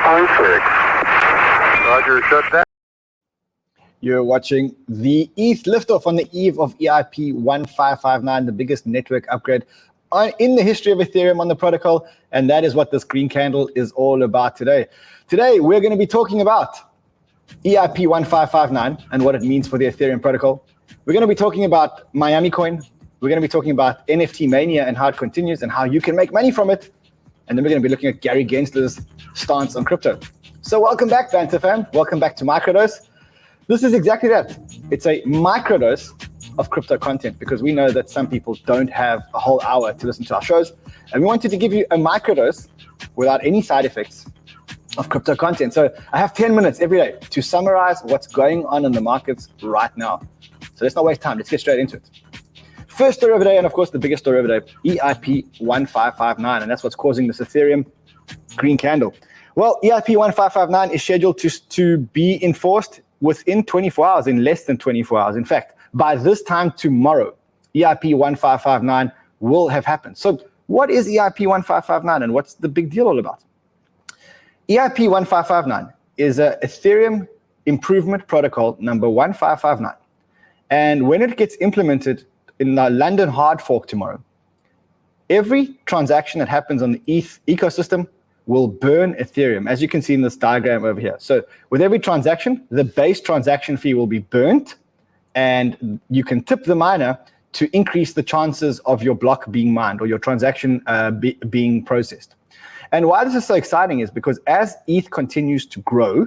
26. Roger, shut down. You're watching the ETH liftoff on the eve of EIP 1559, the biggest network upgrade in the history of Ethereum on the protocol, and that is what this green candle is all about today. Today, we're going to be talking about EIP 1559 and what it means for the Ethereum protocol. We're going to be talking about MiamiCoin. We're going to be talking about NFT mania and how it continues and how you can make money from it. And then we're going to be looking at Gary Gensler's stance on crypto. So welcome back, Banter fam. Welcome back to Microdose. This is exactly that. It's a microdose of crypto content because we know that some people don't have a whole hour to listen to our shows. And we wanted to give you a microdose without any side effects of crypto content. So I have 10 minutes every day to summarize what's going on in the markets right now. So let's not waste time. Let's get straight into it. First story of the day, and of course the biggest story of the day, EIP 1559, and that's what's causing this Ethereum green candle. Well, EIP 1559 is scheduled to be enforced within 24 hours, in less than 24 hours. In fact, by this time tomorrow, EIP 1559 will have happened. So what is EIP 1559 and what's the big deal all about? EIP 1559 is a Ethereum improvement protocol number 1559. And when it gets implemented in the London hard fork tomorrow, every transaction that happens on the ETH ecosystem will burn Ethereum, as you can see in this diagram over here. So with every transaction, the base transaction fee will be burnt, and you can tip the miner to increase the chances of your block being mined or your transaction being processed. And why this is so exciting is because as ETH continues to grow,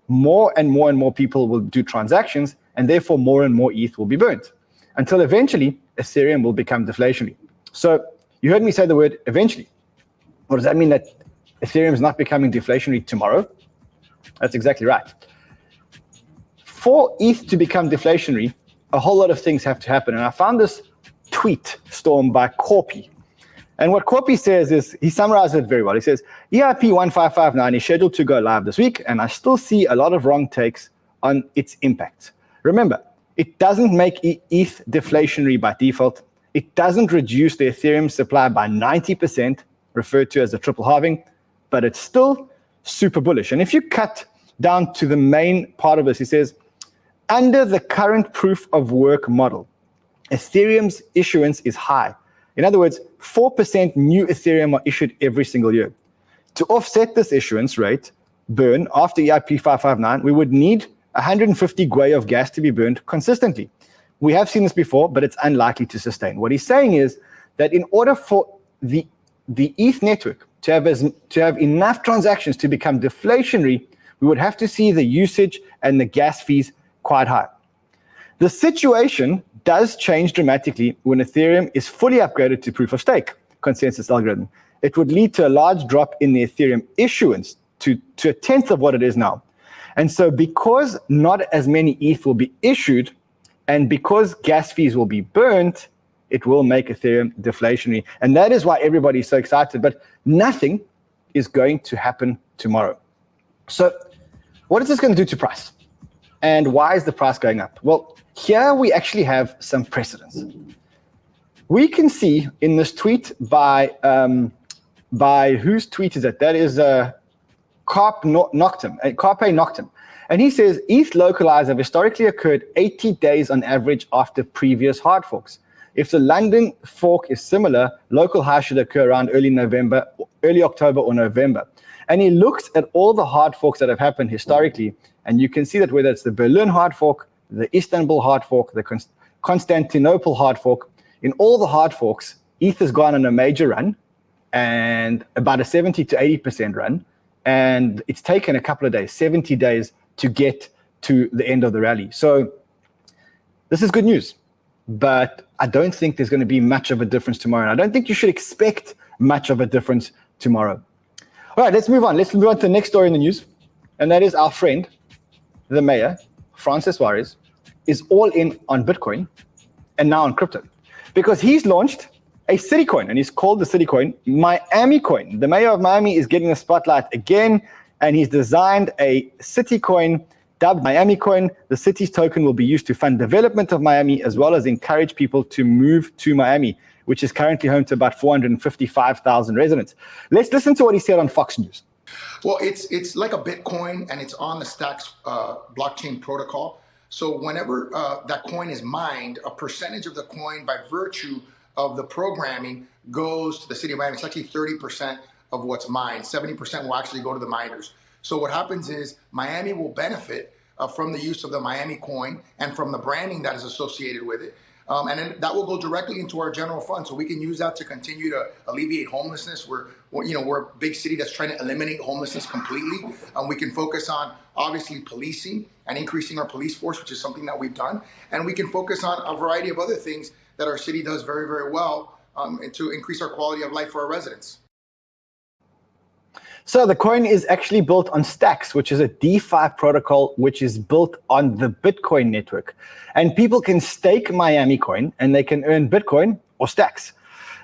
more and more people will do transactions, and therefore more and more ETH will be burnt, until eventually Ethereum will become deflationary. So you heard me say the word eventually. What does that mean, that Ethereum is not becoming deflationary tomorrow? That's exactly right. For ETH to become deflationary, a whole lot of things have to happen. And I found this tweet storm by Corpy. And what Corpy says is, he summarized it very well. He says, EIP 1559 is scheduled to go live this week, and I still see a lot of wrong takes on its impact. Remember, it doesn't make ETH deflationary by default. It doesn't reduce the Ethereum supply by 90%, referred to as a triple halving, but it's still super bullish. And if you cut down to the main part of this, he says, under the current proof of work model, Ethereum's issuance is high. In other words, 4% new Ethereum are issued every single year. To offset this issuance rate burn after EIP 559, we would need 150 gwei of gas to be burned consistently. We have seen this before, but it's unlikely to sustain. What he's saying is that in order for the ETH network to have enough transactions to become deflationary, we would have to see the usage and the gas fees quite high. The situation does change dramatically when Ethereum is fully upgraded to proof of stake consensus algorithm. It would lead to a large drop in the Ethereum issuance to a tenth of what it is now. And so because not as many ETH will be issued, and because gas fees will be burnt, it will make Ethereum deflationary. And that is why everybody's so excited. But nothing is going to happen tomorrow. So what is this going to do to price? And why is the price going up? Well, here we actually have some precedents. We can see in this tweet by whose tweet is it? That is Carpe Noctem. And he says, ETH localize have historically occurred 80 days on average after previous hard forks. If the London fork is similar, local high should occur around early October or November. And he looks at all the hard forks that have happened historically, and you can see that whether it's the Berlin hard fork, the Istanbul hard fork, the Constantinople hard fork, in all the hard forks, ETH has gone on a major run and about a 70 to 80% run. And it's taken a couple of days, 70 days, to get to the end of the rally. So this is good news, but I don't think there's going to be much of a difference tomorrow. And I don't think you should expect much of a difference tomorrow. All right, let's move on. Let's move on to the next story in the news. And that is our friend, the mayor, Francis Suarez, is all in on Bitcoin and now on crypto, because he's launched a city coin, and he's called the city coin MiamiCoin. The mayor of Miami is getting the spotlight again, and he's designed a city coin dubbed MiamiCoin. The city's token will be used to fund development of Miami, as well as encourage people to move to Miami, which is currently home to about 455,000 residents. Let's listen to what he said on Fox News. Well, it's like a Bitcoin, and it's on the Stacks blockchain protocol. So whenever that coin is mined, a percentage of the coin, by virtue of the programming, goes to the city of Miami. It's actually 30% of what's mined. 70% will actually go to the miners. So what happens is Miami will benefit from the use of the MiamiCoin and from the branding that is associated with it. And then that will go directly into our general fund, so we can use that to continue to alleviate homelessness. We're a big city that's trying to eliminate homelessness completely. We can focus on obviously policing and increasing our police force, which is something that we've done, and we can focus on a variety of other things that our city does very, very well, and to increase our quality of life for our residents. So the coin is actually built on Stacks, which is a DeFi protocol, which is built on the Bitcoin network. And people can stake MiamiCoin and they can earn Bitcoin or Stacks.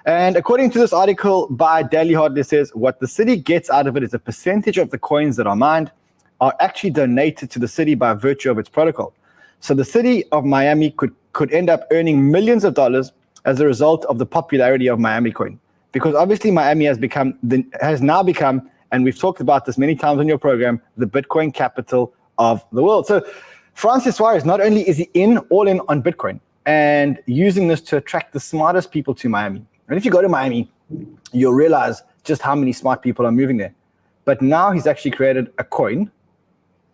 And according to this article by Daily Hardly, says what the city gets out of it is a percentage of the coins that are mined are actually donated to the city by virtue of its protocol. So the city of Miami could end up earning millions of dollars as a result of the popularity of MiamiCoin. Because obviously Miami has now become, and we've talked about this many times on your program, the Bitcoin capital of the world. So Francis Suarez, not only is he all in on Bitcoin and using this to attract the smartest people to Miami. And if you go to Miami, you'll realize just how many smart people are moving there. But now he's actually created a coin,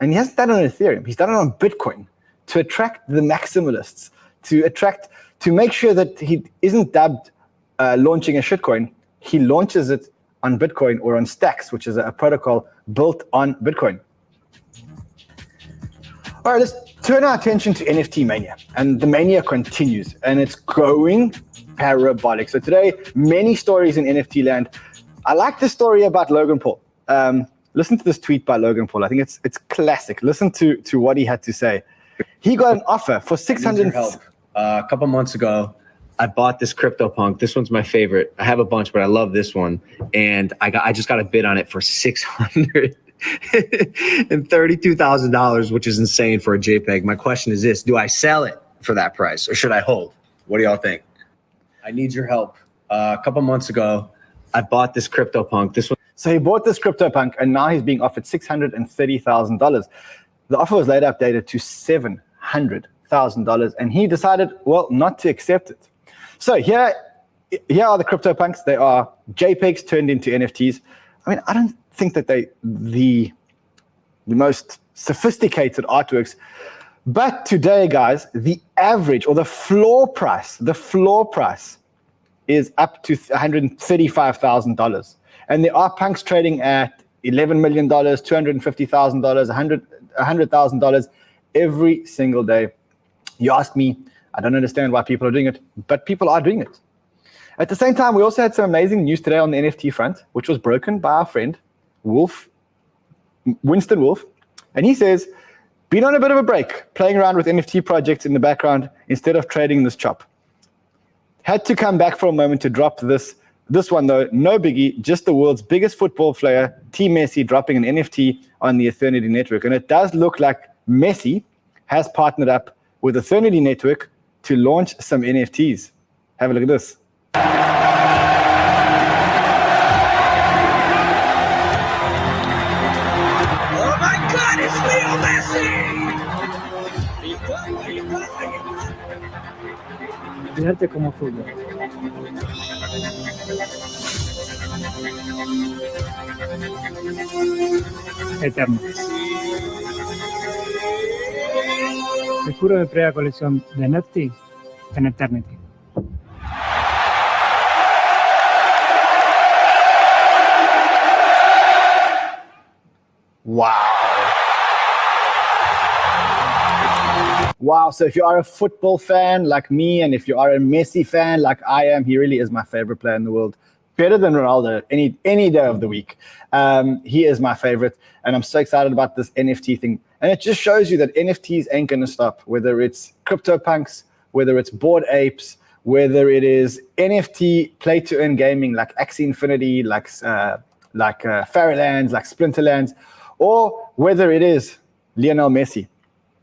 and he hasn't done it on Ethereum. He's done it on Bitcoin to attract the maximalists, to make sure that he isn't dubbed launching a shitcoin. He launches it on Bitcoin or on Stacks, which is a protocol built on Bitcoin. All right, let's turn our attention to NFT mania. And the mania continues, and it's growing parabolic. So today, many stories in NFT land. I like the story about Logan Paul. Listen to this tweet by Logan Paul. I think it's classic. Listen to what he had to say. He got an offer for 600. A couple months ago, I bought this CryptoPunk. This one's my favorite. I have a bunch, but I love this one. And I just got a bid on it for $632,000, which is insane for a JPEG. My question is this: do I sell it for that price, or should I hold? What do y'all think? I need your help. A couple months ago, I bought this CryptoPunk. So he bought this CryptoPunk, and now he's being offered $630,000. The offer was later updated to $700,000, and he decided, well, not to accept it. So here are the CryptoPunks. They are JPEGs turned into NFTs. I mean, I don't think that the most sophisticated artworks, but today, guys, the average or the floor price is up to $135,000. And there are punks trading at $11 million, $250,000, $100,000 every single day. You ask me, I don't understand why people are doing it, but people are doing it. At the same time, we also had some amazing news today on the NFT front, which was broken by our friend, Winston Wolf. And he says, been on a bit of a break, playing around with NFT projects in the background instead of trading this chop. Had to come back for a moment to drop this one, though, no biggie, just the world's biggest football player, Team Messi, dropping an NFT on the Eternity Network. And it does look like Messi has partnered up with Eternity Network to launch some NFTs. Have a look at this. Oh my God, it's Leo Messi! Fíjate cómo fútbol. Eterno. El juro de primera colección de NFT en Eternity. Wow, so if you are a football fan like me, and if you are a Messi fan like I am, he really is my favorite player in the world. Better than Ronaldo any day of the week. He is my favorite, and I'm so excited about this NFT thing. And it just shows you that NFTs ain't going to stop, whether it's CryptoPunks, whether it's Bored Apes, whether it is NFT play-to-earn gaming like Axie Infinity, like Fairylands, like Splinterlands, or whether it is Lionel Messi.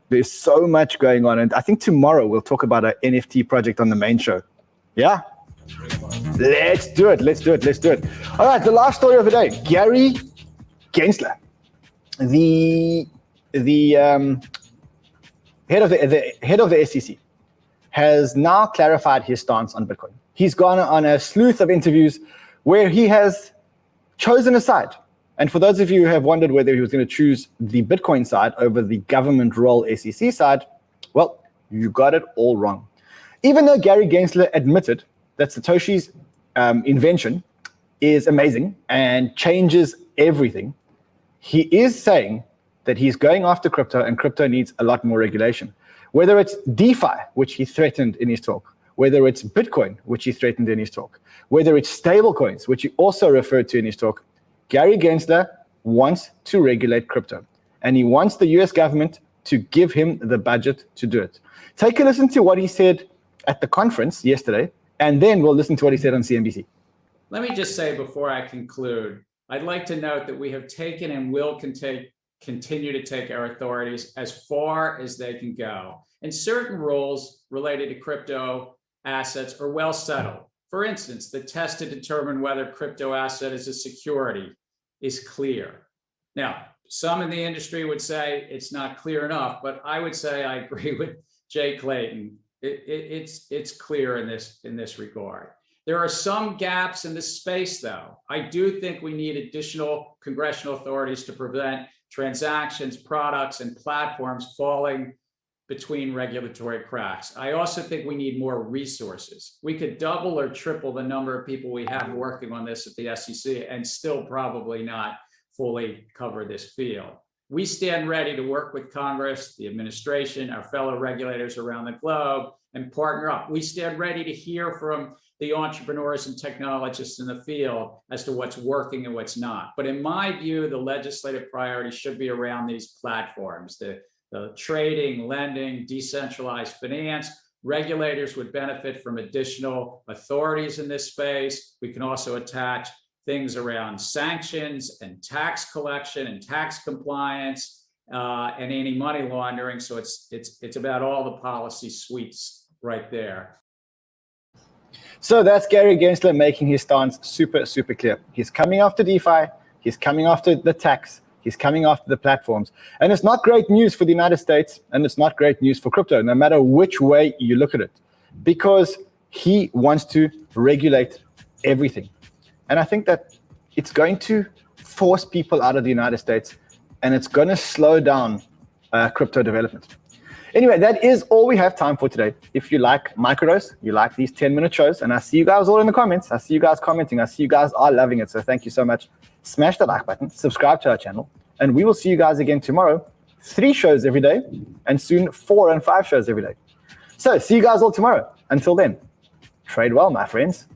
There's so much going on. And I think tomorrow we'll talk about an NFT project on the main show. Yeah? Let's do it. All right, the last story of the day. Gary Gensler, the head of the SEC, has now clarified his stance on Bitcoin. He's gone on a sleuth of interviews where he has chosen a side. And for those of you who have wondered whether he was going to choose the Bitcoin side over the government role SEC side, well, you got it all wrong. Even though Gary Gensler admitted that Satoshi's invention is amazing and changes everything, he is saying that he's going after crypto and crypto needs a lot more regulation. Whether it's DeFi, which he threatened in his talk, whether it's Bitcoin, which he threatened in his talk, whether it's stablecoins, which he also referred to in his talk, Gary Gensler wants to regulate crypto. And he wants the US government to give him the budget to do it. Take a listen to what he said at the conference yesterday, and then we'll listen to what he said on CNBC. Let me just say before I conclude, I'd like to note that we have taken and will continue to take our authorities as far as they can go. And certain rules related to crypto assets are well settled. For instance, the test to determine whether crypto asset is a security is clear. Now, some in the industry would say it's not clear enough, but I would say I agree with Jay Clayton. It's clear in this regard. There are some gaps in this space, though. I do think we need additional congressional authorities to prevent transactions, products, and platforms falling between regulatory cracks. I also think we need more resources. We could double or triple the number of people we have working on this at the SEC and still probably not fully cover this field. We stand ready to work with Congress, the administration, our fellow regulators around the globe, and partner up. We stand ready to hear from the entrepreneurs and technologists in the field as to what's working and what's not. But in my view, the legislative priority should be around these platforms, the trading, lending, decentralized finance. Regulators would benefit from additional authorities in this space. We can also attach things around sanctions and tax collection and tax compliance and anti-money laundering. So it's about all the policy suites right there. So that's Gary Gensler making his stance super, super clear. He's coming after DeFi. He's coming after the tax. He's coming after the platforms. And it's not great news for the United States, and it's not great news for crypto, no matter which way you look at it, because he wants to regulate everything. And I think that it's going to force people out of the United States, and it's going to slow down crypto development. Anyway, that is all we have time for today. If you like microdose, you like these 10-minute shows, and I see you guys all in the comments. I see you guys commenting. I see you guys are loving it. So thank you so much. Smash the like button, subscribe to our channel, and we will see you guys again tomorrow. 3 shows every day, and soon 4 and 5 shows every day. So see you guys all tomorrow. Until then, trade well, my friends.